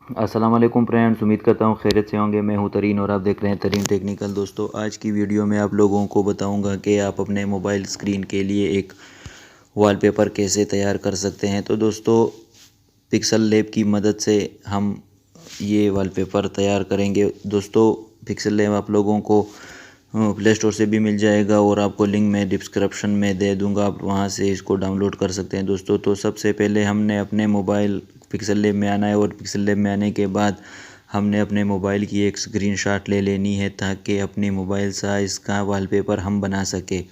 अस्सलाम वालेकुम फ्रेंड्स, उम्मीद करता हूँ खैरियत से होंगे। मैं हूँ तरीन और आप देख रहे हैं तरीन टेक्निकल। दोस्तों, आज की वीडियो में आप लोगों को बताऊंगा कि आप अपने मोबाइल स्क्रीन के लिए एक वॉलपेपर कैसे तैयार कर सकते हैं। तो दोस्तों, पिक्सल लैब की मदद से हम ये वॉलपेपर तैयार करेंगे। दोस्तों, पिक्सल लैब आप लोगों को प्ले स्टोर से भी मिल जाएगा और आपको लिंक मैं डिस्क्रिप्शन में दे दूंगा, आप वहां से इसको डाउनलोड कर सकते हैं। दोस्तों, तो सबसे पहले हमने अपने मोबाइल पिक्सल लैब में आना है और पिक्सल लैब में आने के बाद हमने अपने मोबाइल की एक स्क्रीनशॉट ले लेनी है ताकि अपने मोबाइल साइज़ का वॉलपेपर हम बना सके।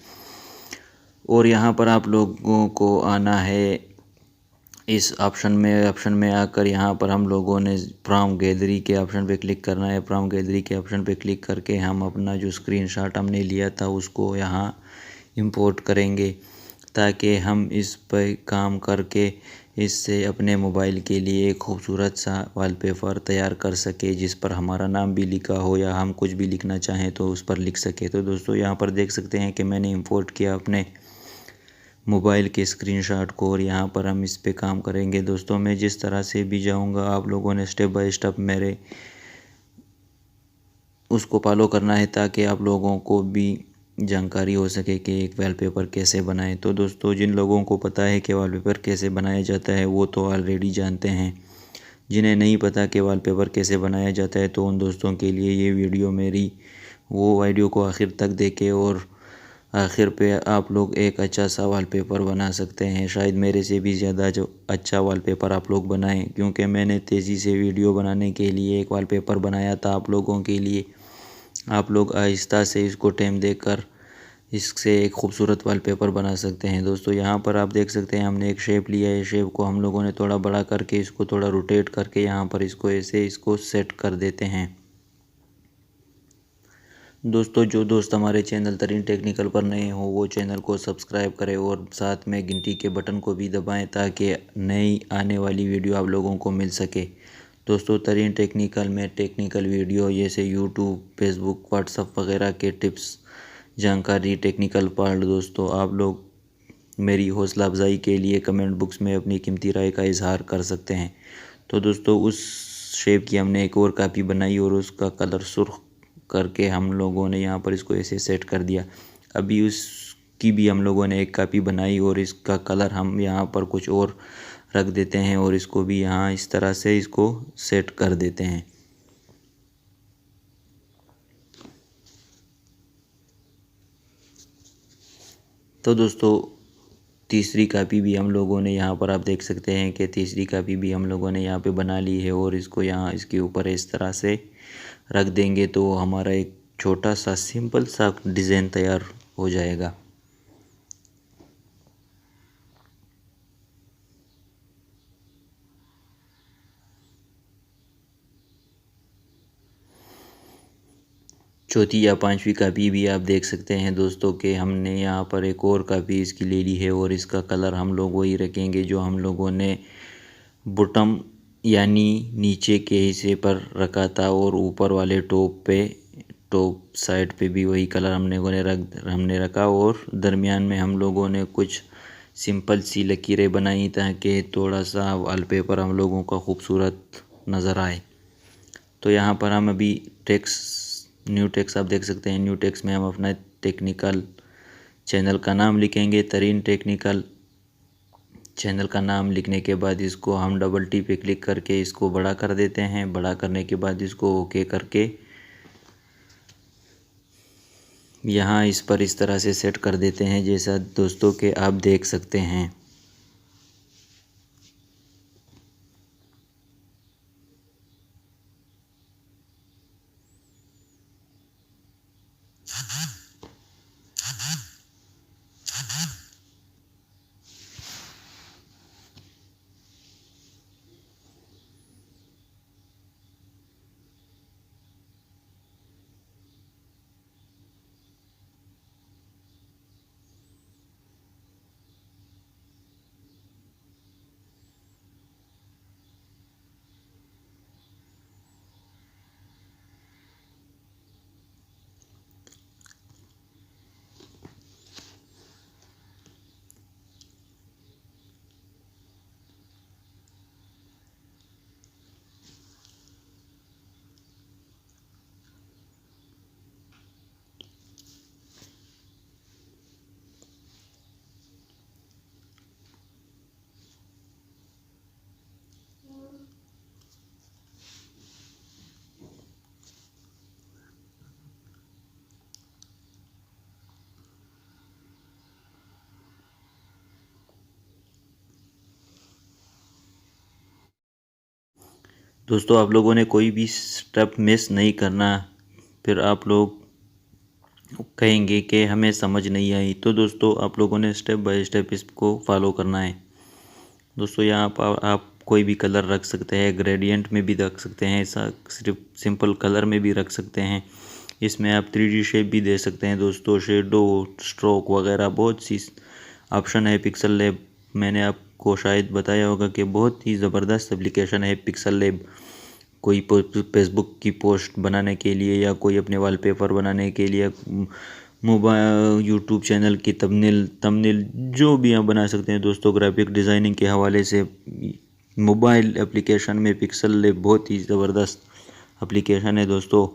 और यहाँ पर आप लोगों को आना है इस ऑप्शन में आकर यहाँ पर हम लोगों ने फ्रॉम गैलरी के ऑप्शन पे क्लिक करना है। फ्रॉम गैलरी के ऑप्शन पे क्लिक करके हम अपना जो स्क्रीनशॉट हमने लिया था उसको यहाँ इंपोर्ट करेंगे ताकि हम इस पर काम करके इससे अपने मोबाइल के लिए एक खूबसूरत सा वॉलपेपर तैयार कर सके, जिस पर हमारा नाम भी लिखा हो या हम कुछ भी लिखना चाहें तो उस पर लिख सके। तो दोस्तों, यहाँ पर देख सकते हैं कि मैंने इंपोर्ट किया अपने मोबाइल के स्क्रीनशॉट को और यहाँ पर हम इस पे काम करेंगे। दोस्तों, मैं जिस तरह से भी जाऊँगा आप लोगों ने स्टेप बाय स्टेप मेरे उसको फॉलो करना है ताकि आप लोगों को भी जानकारी हो सके कि एक वॉलपेपर कैसे बनाएं। तो दोस्तों, जिन लोगों को पता है कि वॉलपेपर कैसे बनाया जाता है वो तो ऑलरेडी जानते हैं। जिन्हें नहीं पता कि वॉलपेपर कैसे बनाया जाता है तो उन दोस्तों के लिए ये वीडियो मेरी वो वीडियो को आखिर तक देखें और आखिर पे आप लोग एक अच्छा सा वॉलपेपर बना सकते हैं। शायद मेरे से भी ज़्यादा जो अच्छा वॉलपेपर आप लोग बनाएं, क्योंकि मैंने तेज़ी से वीडियो बनाने के लिए एक वॉलपेपर बनाया था आप लोगों के लिए। आप लोग आहिस्ता से इसको टाइम देकर इससे एक खूबसूरत वॉलपेपर बना सकते हैं। दोस्तों, यहाँ पर आप देख सकते हैं हमने एक शेप लिया है। शेप को हम लोगों ने थोड़ा बड़ा करके इसको थोड़ा रोटेट करके यहाँ पर इसको ऐसे इसको सेट कर देते हैं। दोस्तों, जो दोस्त हमारे चैनल तरीन टेक्निकल पर नए हो वो चैनल को सब्सक्राइब करें और साथ में घंटी के बटन को भी दबाएं ताकि नई आने वाली वीडियो आप लोगों को मिल सके। दोस्तों, तरीन टेक्निकल में टेक्निकल वीडियो जैसे यूट्यूब, फेसबुक, व्हाट्सअप वगैरह के टिप्स, जानकारी, टेक्निकल पार्ट। दोस्तों, आप लोग मेरी हौसला अफजाई के लिए कमेंट बॉक्स में अपनी कीमती राय का इजहार कर सकते हैं। तो दोस्तों, उस शेप की हमने एक और कापी बनाई और उसका कलर सुर्ख करके हम लोगों ने यहाँ पर इसको ऐसे सेट कर दिया। अभी उसकी भी हम लोगों ने एक कापी बनाई और इसका कलर हम यहाँ पर कुछ और रख देते हैं और इसको भी यहाँ इस तरह से इसको सेट कर देते हैं। तो दोस्तों, तीसरी कापी भी हम लोगों ने यहाँ पर आप देख सकते हैं कि तीसरी कापी भी हम लोगों ने यहाँ पे बना ली है और इसको यहाँ इसके ऊपर इस तरह से रख देंगे तो हमारा एक छोटा सा सिंपल सा डिज़ाइन तैयार हो जाएगा। चौथी या पांचवी कापी भी आप देख सकते हैं दोस्तों कि हमने यहाँ पर एक और कापी इसकी ले ली है और इसका कलर हम लोग वही रखेंगे जो हम लोगों ने बॉटम यानी नीचे के हिस्से पर रखा था और ऊपर वाले टॉप साइड पे भी वही कलर हमने रखा और दरमियान में हम लोगों ने कुछ सिंपल सी लकीरें बनाई ताकि थोड़ा सा वॉलपेपर हम लोगों का खूबसूरत नज़र आए। तो यहाँ पर हम अभी न्यू टेक्स्ट आप देख सकते हैं। न्यू टेक्स्ट में हम अपना टेक्निकल चैनल का नाम लिखेंगे, तरीन टेक्निकल। चैनल का नाम लिखने के बाद इसको हम डबल टी पे क्लिक करके इसको बड़ा कर देते हैं। बड़ा करने के बाद इसको ओके करके यहाँ इस पर इस तरह से सेट कर देते हैं जैसा दोस्तों के आप देख सकते हैं। दोस्तों आप लोगों ने कोई भी स्टेप मिस नहीं करना, फिर आप लोग कहेंगे कि हमें समझ नहीं आई। तो दोस्तों आप लोगों ने स्टेप बाय स्टेप इसको फॉलो करना है। दोस्तों यहाँ पर आप कोई भी कलर रख सकते हैं, ग्रेडियंट में भी रख सकते हैं, ऐसा सिर्फ सिंपल कलर में भी रख सकते हैं। इसमें आप 3D शेप भी दे सकते हैं दोस्तों, शेडो, स्ट्रोक वगैरह बहुत सी ऑप्शन है पिक्सल लैब। मैंने आपको शायद बताया होगा कि बहुत ही ज़बरदस्त एप्लीकेशन है पिक्सल लैब। कोई फेसबुक की पोस्ट बनाने के लिए या कोई अपने वॉलपेपर बनाने के लिए, मोबाइल यूट्यूब चैनल की थंबनेल जो भी आप बना सकते हैं दोस्तों। ग्राफिक डिज़ाइनिंग के हवाले से मोबाइल एप्लीकेशन में पिक्सल लैब बहुत ही ज़बरदस्त एप्लीकेशन है दोस्तों।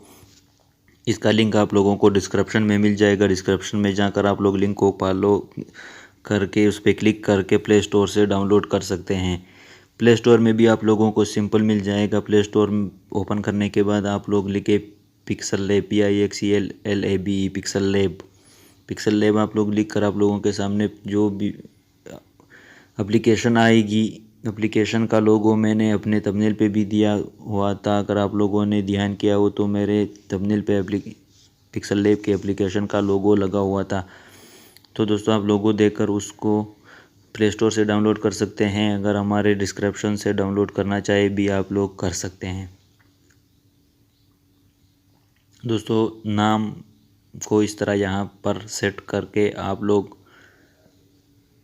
इसका लिंक आप लोगों को डिस्क्रिप्शन में मिल जाएगा। डिस्क्रिप्शन में जाकर आप लोग लिंक को फॉलो करके उस पर क्लिक करके प्ले स्टोर से डाउनलोड कर सकते हैं। प्ले स्टोर में भी आप लोगों को सिंपल मिल जाएगा। प्ले स्टोर ओपन करने के बाद आप लोग लिखे pixel lab, PIXELLAB, pixel lab आप लोग लिख कर आप लोगों के सामने जो भी एप्लीकेशन आएगी, एप्लीकेशन का लोगो मैंने अपने थंबनेल पे भी दिया हुआ था। अगर आप लोगों ने ध्यान किया हो तो मेरे थंबनेल पे पिक्सल लैब के एप्लीकेशन का लोगो लगा हुआ था। तो दोस्तों आप लोगों देखकर उसको प्ले स्टोर से डाउनलोड कर सकते हैं। अगर हमारे डिस्क्रिप्शन से डाउनलोड करना चाहे भी आप लोग कर सकते हैं। दोस्तों नाम को इस तरह यहाँ पर सेट करके आप लोग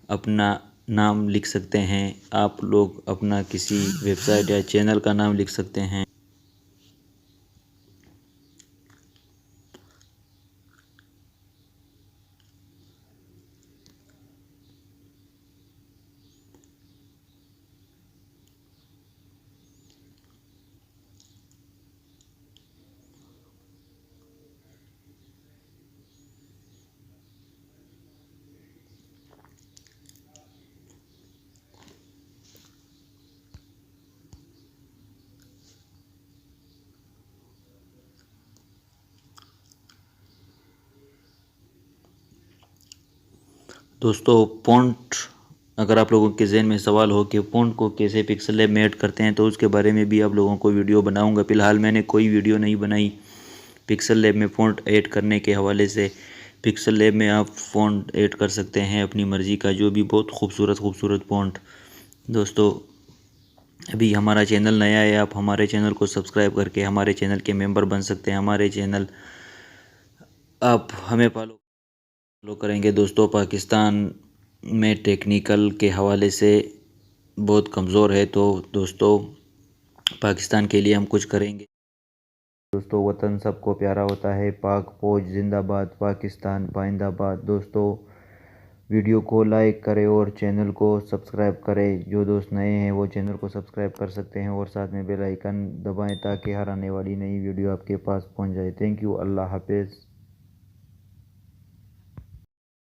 अपना नाम लिख सकते हैं। आप लोग अपना किसी वेबसाइट या चैनल का नाम लिख सकते हैं। दोस्तों फ़ॉन्ट, अगर आप लोगों के ज़हन में सवाल हो कि फ़ॉन्ट को कैसे पिक्सल लैब में ऐड करते हैं तो उसके बारे में भी आप लोगों को वीडियो बनाऊंगा। फ़िलहाल मैंने कोई वीडियो नहीं बनाई पिक्सल लैब में फ़ॉन्ट ऐड करने के हवाले से। पिक्सल लैब में आप फ़ॉन्ट ऐड कर सकते हैं अपनी मर्ज़ी का, जो भी बहुत खूबसूरत फ़ॉन्ट। दोस्तों अभी हमारा चैनल नया है, आप हमारे चैनल को सब्सक्राइब करके हमारे चैनल के मेंबर बन सकते हैं। हमारे चैनल आप हमें फॉलो करेंगे दोस्तों। पाकिस्तान में टेक्निकल के हवाले से बहुत कमज़ोर है, तो दोस्तों पाकिस्तान के लिए हम कुछ करेंगे। दोस्तों वतन सबको प्यारा होता है, पाक फौज जिंदाबाद, पाकिस्तान पाइंदाबाद। दोस्तों वीडियो को लाइक करें और चैनल को सब्सक्राइब करें। जो दोस्त नए हैं वो चैनल को सब्सक्राइब कर सकते हैं और साथ में बेल आइकन दबाएं ताकि हर आने वाली नई वीडियो आपके पास पहुंच जाए। Thank you. अल्लाह हाफिज़।